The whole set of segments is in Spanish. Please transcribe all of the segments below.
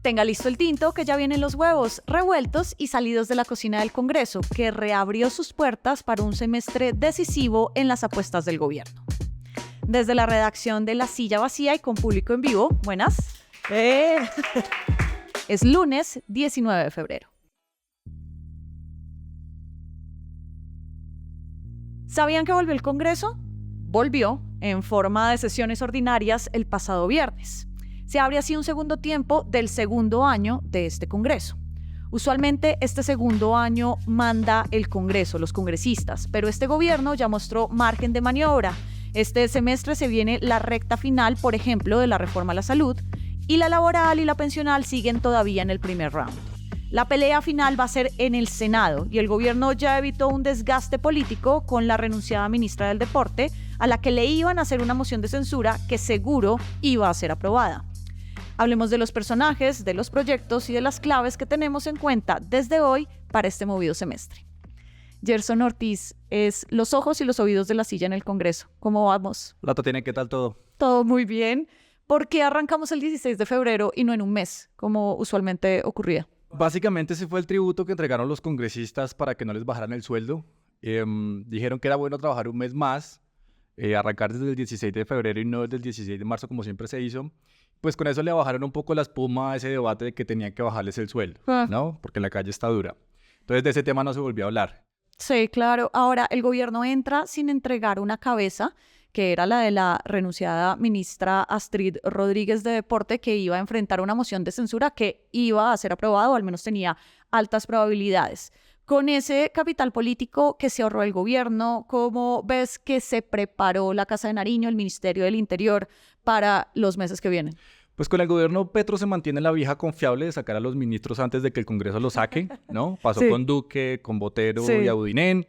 Tenga listo el tinto, que ya vienen los huevos revueltos y salidos de la cocina del Congreso, que reabrió sus puertas para un semestre decisivo en las apuestas del gobierno. Desde la redacción de La Silla Vacía y con público en vivo, buenas. Es lunes 19 de febrero. ¿Sabían que volvió el Congreso? Volvió en forma de sesiones ordinarias el pasado viernes. Se abre así un segundo tiempo del segundo año de este Congreso. Usualmente este segundo año manda el Congreso, los congresistas, pero este gobierno ya mostró margen de maniobra. Este semestre se viene la recta final, por ejemplo, de la reforma a la salud, y la laboral y la pensional siguen todavía en el primer round. La pelea final va a ser en el Senado y el gobierno ya evitó un desgaste político con la renunciada ministra del Deporte, a la que le iban a hacer una moción de censura que seguro iba a ser aprobada. Hablemos de los personajes, de los proyectos y de las claves que tenemos en cuenta desde hoy para este movido semestre. Gerson Ortiz es los ojos y los oídos de La Silla en el Congreso. ¿Cómo vamos? Hola, Tatiana, ¿qué tal todo? Todo muy bien. ¿Por qué arrancamos el 16 de febrero y no en un mes, como usualmente ocurría? Básicamente ese fue el tributo que entregaron los congresistas para que no les bajaran el sueldo. Dijeron que era bueno trabajar un mes más, arrancar desde el 16 de febrero y no desde el 16 de marzo como siempre se hizo. Pues con eso le bajaron un poco la espuma a ese debate de que tenían que bajarles el sueldo, ¿no? Porque en la calle está dura. Entonces de ese tema no se volvió a hablar. Sí, claro. Ahora, el gobierno entra sin entregar una cabeza, que era la de la renunciada ministra Astrid Rodríguez de Deporte, que iba a enfrentar una moción de censura que iba a ser aprobada, o al menos tenía altas probabilidades. Con ese capital político que se ahorró el gobierno, ¿cómo ves que se preparó la Casa de Nariño, el Ministerio del Interior, para los meses que vienen? Pues con el gobierno Petro se mantiene la vieja confiable de sacar a los ministros antes de que el Congreso los saque, ¿no? Pasó Sí. con Duque, con Botero Sí. y Abudinen,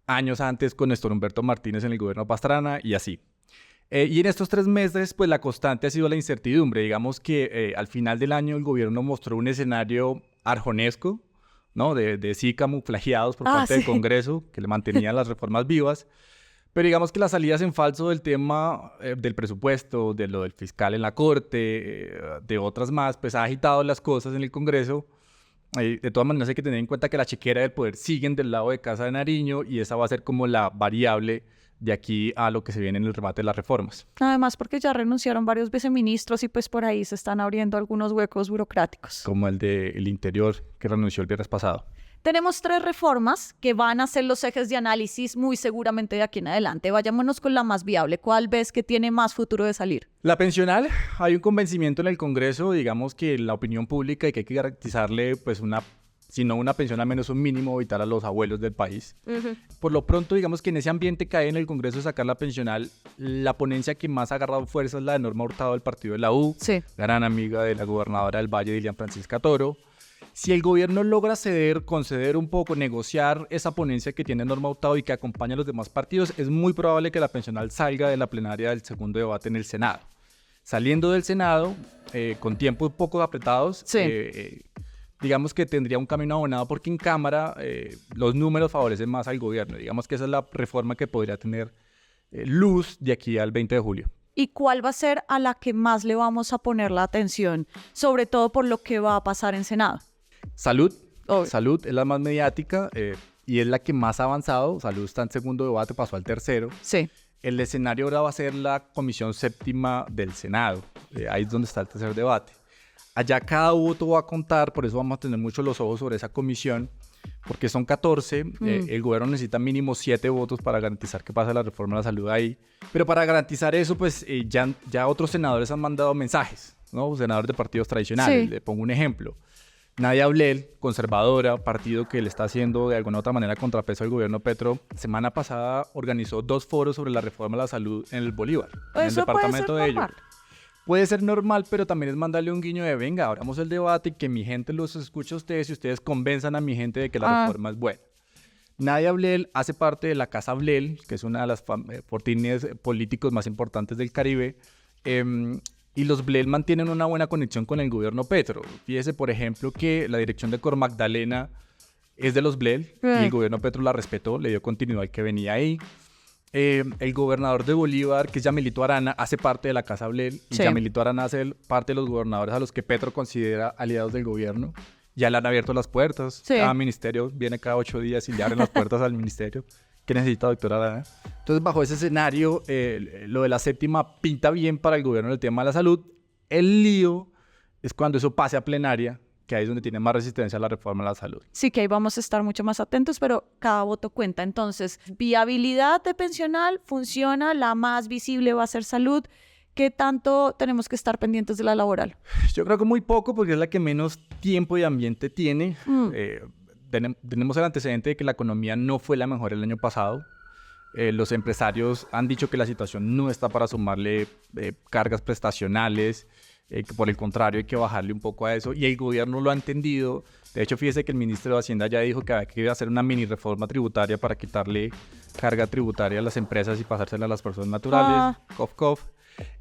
años antes con Néstor Humberto Martínez en el gobierno Pastrana y así. Y en estos 3 meses, pues la constante ha sido la incertidumbre. Digamos que al final del año el gobierno mostró un escenario arjonesco, ¿no? De sí camuflajeados por parte del Congreso, que le mantenían las reformas vivas. Pero digamos que las salidas en falso del tema del presupuesto, de lo del fiscal en la Corte, de otras más, pues ha agitado las cosas en el Congreso. De todas maneras hay que tener en cuenta que la chequera del poder siguen del lado de Casa de Nariño y esa va a ser como la variable de aquí a lo que se viene en el remate de las reformas. Además, porque ya renunciaron varios viceministros y pues por ahí se están abriendo algunos huecos burocráticos. Como el del Interior, que renunció el viernes pasado. Tenemos 3 reformas que van a ser los ejes de análisis muy seguramente de aquí en adelante. Vayámonos con la más viable. ¿Cuál ves que tiene más futuro de salir? La pensional, hay un convencimiento en el Congreso, digamos que la opinión pública y que hay que garantizarle pues si no una pensión, al menos un mínimo vital a los abuelos del país. Por lo pronto, digamos que en ese ambiente que hay en el Congreso de sacar la pensional, la ponencia que más ha agarrado fuerza es la de Norma Hurtado del partido de la U, Sí. gran amiga de la gobernadora del Valle, Dilian Francisca Toro. Si el gobierno logra conceder un poco, negociar esa ponencia que tiene Norma Hurtado y que acompaña a los demás partidos, es muy probable que la pensional salga de la plenaria del segundo debate en el Senado. Saliendo del Senado, con tiempos poco apretados, digamos que tendría un camino abonado porque en Cámara los números favorecen más al gobierno. Digamos que esa es la reforma que podría tener luz de aquí al 20 de julio. ¿Y cuál va a ser a la que más le vamos a poner la atención, sobre todo por lo que va a pasar en Senado? Salud. Obvio. Salud es la más mediática y es la que más ha avanzado. Salud está en segundo debate, pasó al tercero. Sí. El escenario ahora va a ser la Comisión Séptima del Senado. Ahí es donde está el tercer debate. Allá cada voto va a contar, por eso vamos a tener mucho los ojos sobre esa comisión, porque son 14. El gobierno necesita mínimo 7 votos para garantizar que pase la reforma de la salud ahí. Pero para garantizar eso, pues ya otros senadores han mandado mensajes, ¿no? Senadores de partidos tradicionales. Sí. Le pongo un ejemplo. Nadia Ablel, conservadora, partido que le está haciendo de alguna otra manera contrapeso al gobierno Petro, semana pasada organizó 2 foros sobre la reforma de la salud en el Bolívar, en el Eso departamento puede de ser ellos. normal. Puede ser normal, pero también es mandarle un guiño de venga, abramos el debate y que mi gente los escuche a ustedes y ustedes convenzan a mi gente de que la reforma es buena. Nadia Ablel hace parte de la Casa Ablel, que es una de las fortines políticos más importantes del Caribe, y los Blel mantienen una buena conexión con el gobierno Petro. Fíjese, por ejemplo, que la dirección de Cor Magdalena es de los Blel y el gobierno Petro la respetó, le dio continuidad al que venía ahí. el gobernador de Bolívar, que es Yamelito Arana, hace parte de la Casa Blel. Y Sí. Yamelito Arana hace parte de los gobernadores a los que Petro considera aliados del gobierno. Ya le han abierto las puertas. Sí. Cada ministerio viene cada 8 días y le abren las puertas al ministerio. ¿Qué necesita, doctora Arana? Entonces, bajo ese escenario, lo de la séptima pinta bien para el gobierno en el tema de la salud. El lío es cuando eso pase a plenaria, que ahí es donde tiene más resistencia a la reforma de la salud. Sí que ahí vamos a estar mucho más atentos, pero cada voto cuenta. Entonces, viabilidad de pensional funciona, la más visible va a ser salud. ¿Qué tanto tenemos que estar pendientes de la laboral? Yo creo que muy poco, porque es la que menos tiempo y ambiente tiene. Tenemos el antecedente de que la economía no fue la mejor el año pasado. Los empresarios han dicho que la situación no está para sumarle cargas prestacionales, que por el contrario hay que bajarle un poco a eso, y el gobierno lo ha entendido. De hecho, fíjese que el ministro de Hacienda ya dijo que había que hacer una mini reforma tributaria para quitarle carga tributaria a las empresas y pasársela a las personas naturales. Cof, cof.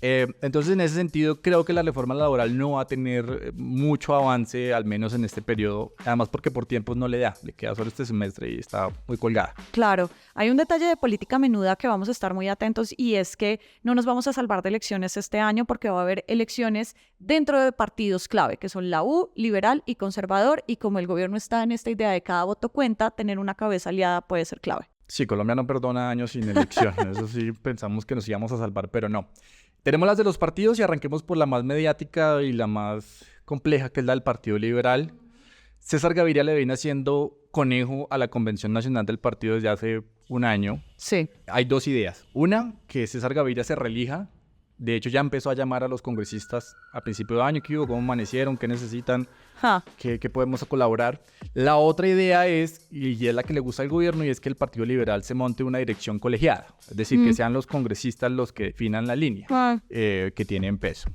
Entonces, en ese sentido, creo que la reforma laboral no va a tener mucho avance, al menos en este periodo, además porque por tiempos no le da, le queda solo este semestre y está muy colgada. Claro, hay un detalle de política menuda que vamos a estar muy atentos, y es que no nos vamos a salvar de elecciones este año, porque va a haber elecciones dentro de partidos clave, que son la U, liberal y conservador, y como el gobierno está en esta idea de cada voto cuenta, tener una cabeza aliada puede ser clave. Sí, Colombia no perdona años sin elecciones. Eso sí, pensamos que nos íbamos a salvar, pero no. Tenemos las de los partidos y arranquemos por la más mediática y la más compleja, que es la del Partido Liberal. César Gaviria le viene haciendo conejo a la Convención Nacional del Partido desde hace un año. Sí. Hay dos ideas. Una, que César Gaviria se reelija. De hecho, ya empezó a llamar a los congresistas a principio de año. ¿Qué hubo? ¿Cómo amanecieron? ¿Qué necesitan? ¿Qué podemos colaborar? La otra idea es, y es la que le gusta al gobierno, y es que el Partido Liberal se monte una dirección colegiada. Es decir, que sean los congresistas los que definan la línea que tienen peso.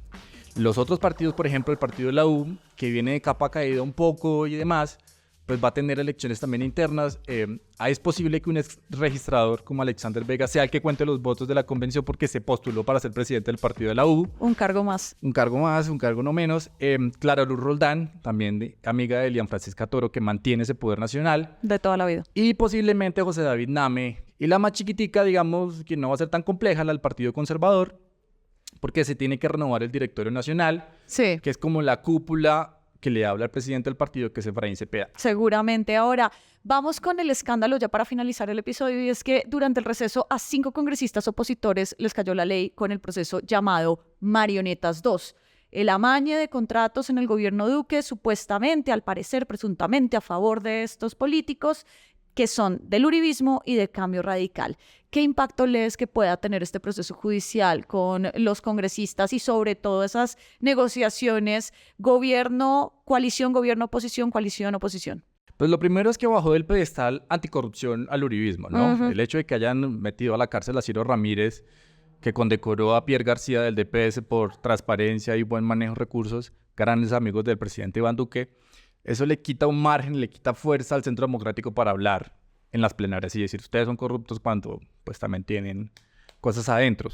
Los otros partidos, por ejemplo, el partido de la U, que viene de capa caída un poco y demás, pues va a tener elecciones también internas. Es posible que un ex registrador como Alexander Vega sea el que cuente los votos de la convención, porque se postuló para ser presidente del partido de la U. Un cargo más. Un cargo más, un cargo no menos. Clara Luz Roldán, también amiga de Elian Francisca Toro, que mantiene ese poder nacional. De toda la vida. Y posiblemente José David Name. Y la más chiquitica, digamos, que no va a ser tan compleja, la del Partido Conservador, porque se tiene que renovar el directorio nacional, Sí. que es como la cúpula que le habla al presidente del partido, que es Efraín Cepeda. Seguramente. Ahora, vamos con el escándalo ya para finalizar el episodio, y es que durante el receso a 5 congresistas opositores les cayó la ley con el proceso llamado Marionetas 2. El amañe de contratos en el gobierno Duque, supuestamente, al parecer, presuntamente a favor de estos políticos, que son del uribismo y de Cambio Radical. ¿Qué impacto lees que pueda tener este proceso judicial con los congresistas y sobre todo esas negociaciones gobierno, coalición, oposición? Pues lo primero es que bajó del pedestal anticorrupción al uribismo, ¿no? El hecho de que hayan metido a la cárcel a Ciro Ramírez, que condecoró a Pierre García del DPS por transparencia y buen manejo de recursos, grandes amigos del presidente Iván Duque, eso le quita un margen, le quita fuerza al Centro Democrático para hablar en las plenarias y decir, ustedes son corruptos cuando pues también tienen cosas adentro.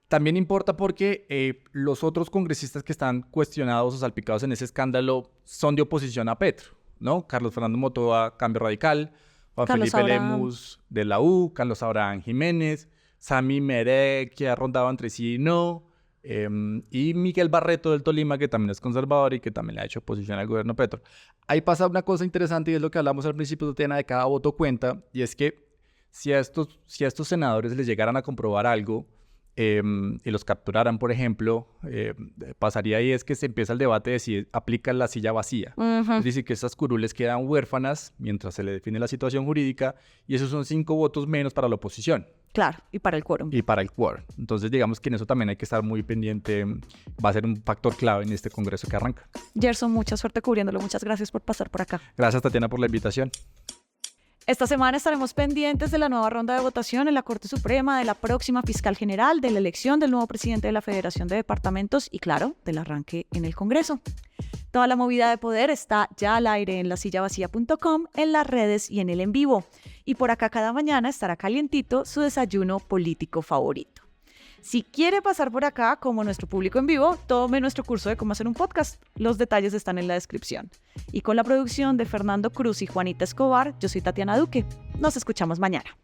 También importa porque los otros congresistas que están cuestionados o salpicados en ese escándalo son de oposición a Petro, ¿no? Carlos Fernando Motoa, Cambio Radical, Juan Carlos Felipe Abraham Lemus de la U, Carlos Abraham Jiménez, Sami Meré, que ha rondado entre sí y no, y Miguel Barreto del Tolima, que también es conservador y que también le ha hecho oposición al gobierno Petro. Ahí pasa una cosa interesante, y es lo que hablamos al principio, Tatiana, de cada voto cuenta, y es que si a estos senadores les llegaran a comprobar algo y los capturaran, por ejemplo, pasaría ahí es que se empieza el debate de si aplican la silla vacía. Es decir, que estas curules quedan huérfanas mientras se le define la situación jurídica, y esos son 5 votos menos para la oposición. Claro, y para el quórum. Y para el quórum. Entonces, digamos que en eso también hay que estar muy pendiente. Va a ser un factor clave en este congreso que arranca. Gerson, mucha suerte cubriéndolo. Muchas gracias por pasar por acá. Gracias, Tatiana, por la invitación. Esta semana estaremos pendientes de la nueva ronda de votación en la Corte Suprema, de la próxima fiscal general, de la elección del nuevo presidente de la Federación de Departamentos y, claro, del arranque en el Congreso. Toda la movida de poder está ya al aire en lasillavacía.com, en las redes y en el en vivo. Y por acá cada mañana estará calientito su desayuno político favorito. Si quiere pasar por acá como nuestro público en vivo, tome nuestro curso de cómo hacer un podcast. Los detalles están en la descripción. Y con la producción de Fernando Cruz y Juanita Escobar, yo soy Tatiana Duque. Nos escuchamos mañana.